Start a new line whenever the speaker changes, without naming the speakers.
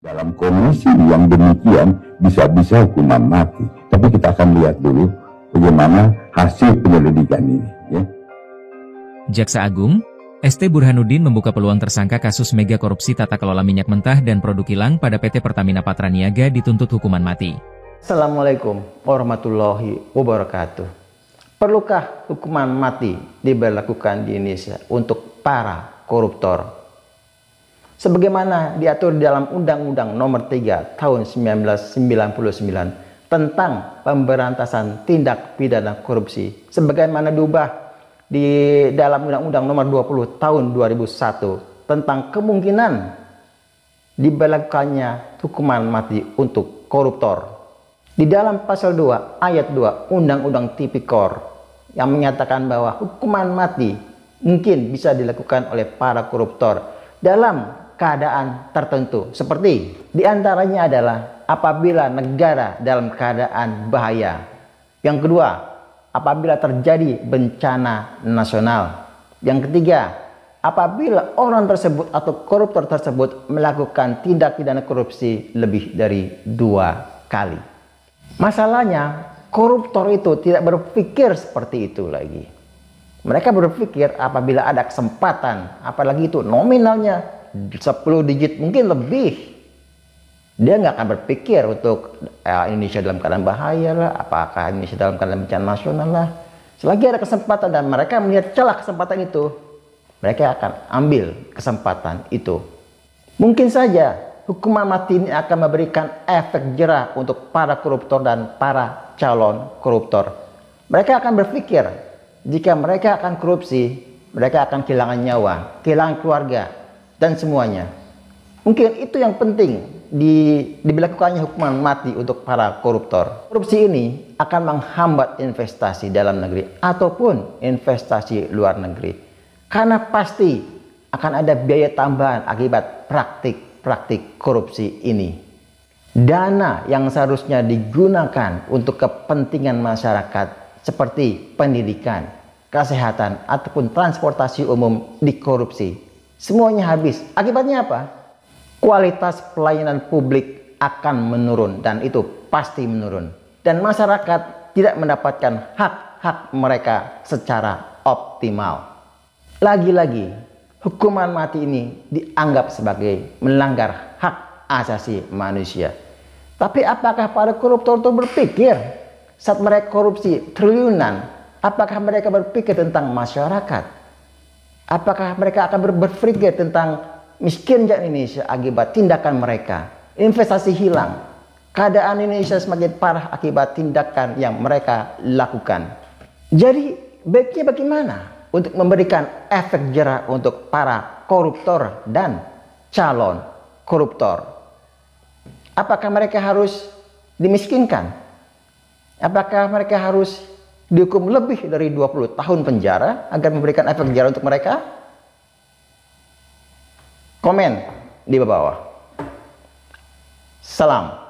Dalam kondisi yang demikian bisa-bisa hukuman mati. Tapi kita akan lihat dulu bagaimana hasil penyelidikan ini. Ya.
Jaksa Agung, ST Burhanuddin membuka peluang tersangka kasus mega korupsi tata kelola minyak mentah dan produk kilang pada PT Pertamina Patraniaga dituntut hukuman mati.
Assalamualaikum warahmatullahi wabarakatuh. Perlukah hukuman mati diberlakukan di Indonesia untuk para koruptor? Sebagaimana diatur di dalam Undang-Undang Nomor 3 Tahun 1999 tentang pemberantasan tindak pidana korupsi, sebagaimana diubah di dalam Undang-Undang Nomor 20 Tahun 2001 tentang kemungkinan diberlakukannya hukuman mati untuk koruptor. Di dalam pasal 2 ayat 2 Undang-Undang Tipikor yang menyatakan bahwa hukuman mati mungkin bisa dilakukan oleh para koruptor dalam keadaan tertentu, seperti diantaranya adalah apabila negara dalam keadaan bahaya. Yang kedua, apabila terjadi bencana nasional. Yang ketiga, apabila orang tersebut atau koruptor tersebut melakukan tindak pidana korupsi lebih dari 2 kali. Masalahnya, koruptor itu tidak berpikir seperti itu lagi. Mereka berpikir apabila ada kesempatan, apalagi itu nominalnya 10 digit mungkin lebih, dia nggak akan berpikir untuk Indonesia dalam keadaan bahaya lah, apakah Indonesia dalam keadaan bencana nasional lah. Selagi ada kesempatan dan mereka melihat celah kesempatan itu, mereka akan ambil kesempatan itu. Mungkin saja hukuman mati ini akan memberikan efek jerah untuk para koruptor dan para calon koruptor. Mereka akan berpikir jika mereka akan korupsi, mereka akan kehilangan nyawa, kehilangan keluarga, dan semuanya. Mungkin itu yang penting diberlakukannya hukuman mati untuk para koruptor. Korupsi ini akan menghambat investasi dalam negeri ataupun investasi luar negeri. Karena pasti akan ada biaya tambahan akibat praktik korupsi ini. Dana yang seharusnya digunakan untuk kepentingan masyarakat seperti pendidikan, kesehatan, ataupun transportasi umum dikorupsi. Semuanya habis. Akibatnya apa? Kualitas pelayanan publik akan menurun, dan itu pasti menurun. Dan masyarakat tidak mendapatkan hak-hak mereka secara optimal. Lagi-lagi, hukuman mati ini dianggap sebagai melanggar hak asasi manusia. Tapi apakah para koruptor itu berpikir saat mereka korupsi triliunan, apakah mereka berpikir tentang masyarakat? Apakah mereka akan berpikir tentang miskinnya Indonesia akibat tindakan mereka? Investasi hilang, keadaan Indonesia semakin parah akibat tindakan yang mereka lakukan. Jadi baiknya bagaimana untuk memberikan efek jerah untuk para koruptor dan calon koruptor? Apakah mereka harus dimiskinkan? Apakah mereka harus dihukum lebih dari 20 tahun penjara agar memberikan efek jerah untuk mereka? Komen di bawah. Salam.